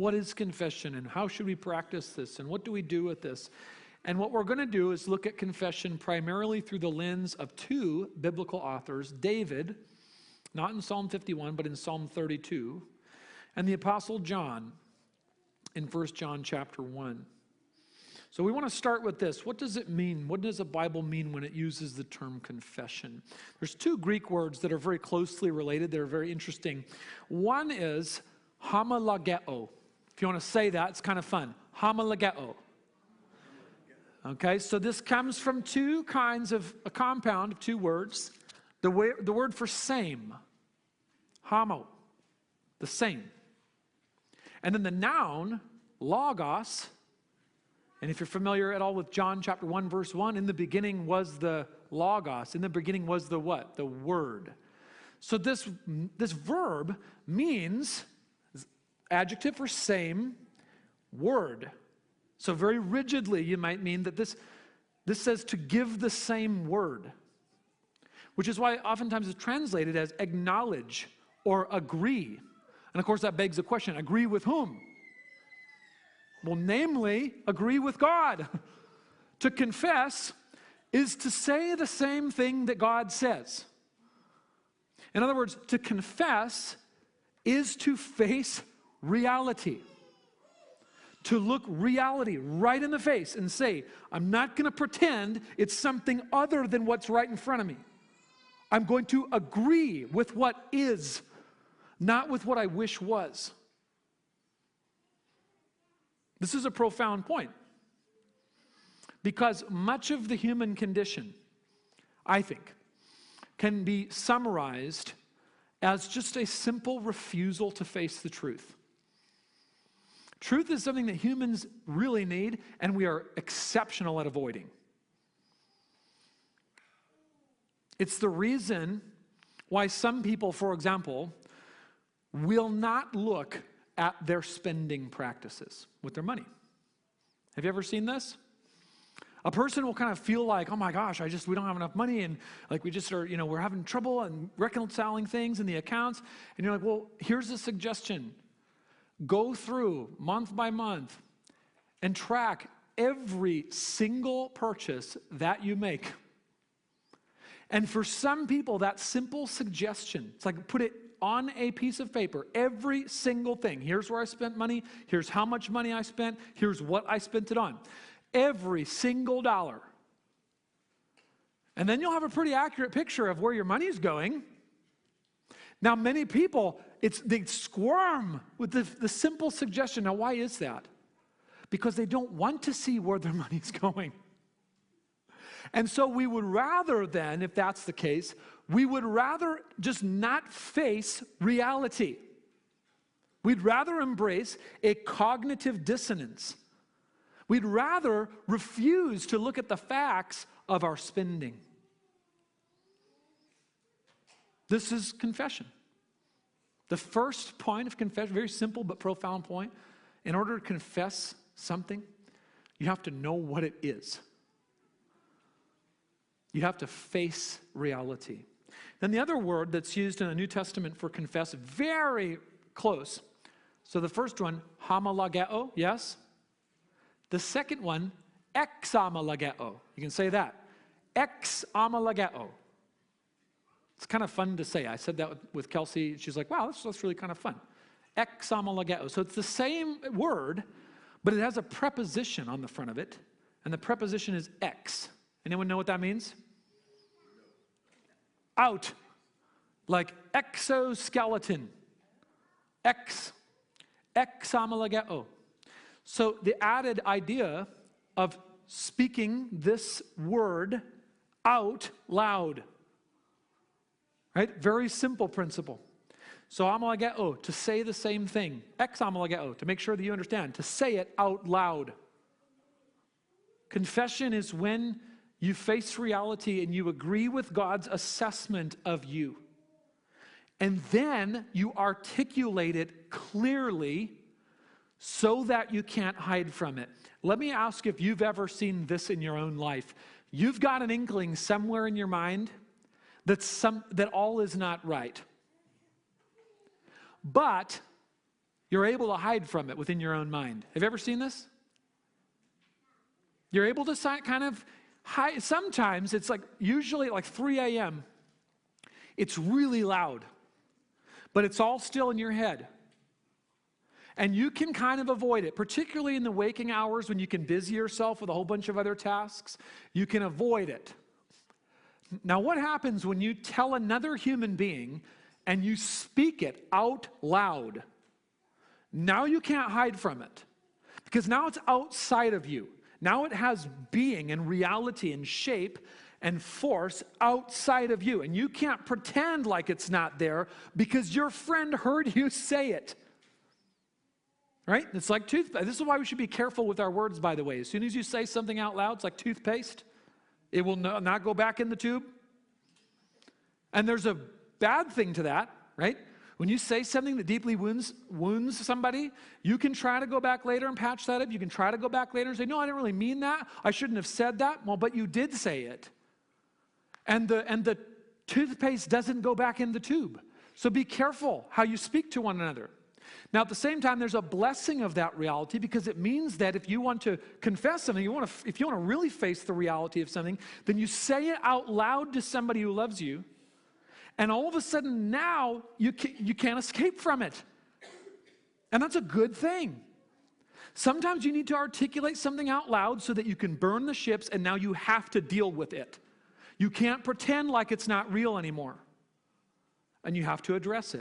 What is confession and how should we practice this and what do we do with this? And what we're going to do is look at confession primarily through the lens of two biblical authors, David, not in Psalm 51, but in Psalm 32, and the Apostle John in 1 John chapter 1. So we want to start with this. What does it mean? What does the Bible mean when it uses the term confession? There's two Greek words that are very closely related. They're very interesting. One is homologeo. If you want to say that, it's kind of fun. Homologeo. Okay, so this comes from two kinds of a compound of two words. The word for same, homo, the same. And then the noun, logos. And if you're familiar at all with John chapter 1, verse 1, in the beginning was the logos. In the beginning was the what? The word. So this verb means, adjective for same, word. So very rigidly, you might mean that this says to give the same word, which is why oftentimes it's translated as acknowledge or agree. And of course, that begs the question, agree with whom? Well, namely, agree with God. To confess is to say the same thing that God says. In other words, to confess is to face reality. To look reality right in the face and say, I'm not going to pretend it's something other than what's right in front of me. I'm going to agree with what is, not with what I wish was. This is a profound point. Because much of the human condition, I think, can be summarized as just a simple refusal to face the truth. Truth is something that humans really need, and we are exceptional at avoiding. It's the reason why some people, for example, will not look at their spending practices with their money. Have you ever seen this? A person will kind of feel like, oh my gosh, we don't have enough money, and like we just are, we're having trouble and reconciling things in the accounts. And you're like, well, here's a suggestion. Go through month by month and track every single purchase that you make. And for some people, that simple suggestion, it's like put it on a piece of paper, every single thing. Here's where I spent money. Here's how much money I spent. Here's what I spent it on. Every single dollar. And then you'll have a pretty accurate picture of where your money's going. Now, many people, they squirm with the simple suggestion. Now, why is that? Because they don't want to see where their money's going. And so we would rather then, if that's the case, we would rather just not face reality. We'd rather embrace a cognitive dissonance. We'd rather refuse to look at the facts of our spending. This is confession. The first point of confession, very simple but profound point. In order to confess something, you have to know what it is. You have to face reality. Then the other word that's used in the New Testament for confess, very close. So the first one, homologeo, yes? The second one, exomologeo. You can say that. Exomologeo. It's kind of fun to say. I said that with Kelsey. She's like, wow, that's really kind of fun. Exomologeo. So it's the same word, but it has a preposition on the front of it, and the preposition is ex. Anyone know what that means? Out. Like exoskeleton. Exomologeo. So the added idea of speaking this word out loud. Right? Very simple principle. So homologeo, to say the same thing. Exomologeo, to make sure that you understand, to say it out loud. Confession is when you face reality and you agree with God's assessment of you. And then you articulate it clearly so that you can't hide from it. Let me ask if you've ever seen this in your own life. You've got an inkling somewhere in your mind that all is not right. But you're able to hide from it within your own mind. Have you ever seen this? You're able to kind of hide. Sometimes it's like, usually like 3 a.m., it's really loud, but it's all still in your head. And you can kind of avoid it, particularly in the waking hours when you can busy yourself with a whole bunch of other tasks. You can avoid it. Now, what happens when you tell another human being and you speak it out loud? Now you can't hide from it, because now it's outside of you. Now it has being and reality and shape and force outside of you. And you can't pretend like it's not there because your friend heard you say it. Right? It's like toothpaste. This is why we should be careful with our words, by the way. As soon as you say something out loud, it's like toothpaste. It will not go back in the tube. And there's a bad thing to that, right? When you say something that deeply wounds somebody, you can try to go back later and patch that up. You can try to go back later and say, no, I didn't really mean that. I shouldn't have said that. Well, but you did say it. And the toothpaste doesn't go back in the tube. So be careful how you speak to one another. Now, at the same time, there's a blessing of that reality, because it means that if you want to confess something, if you want to really face the reality of something, then you say it out loud to somebody who loves you. And all of a sudden now, you can't escape from it. And that's a good thing. Sometimes you need to articulate something out loud so that you can burn the ships, and now you have to deal with it. You can't pretend like it's not real anymore. And you have to address it.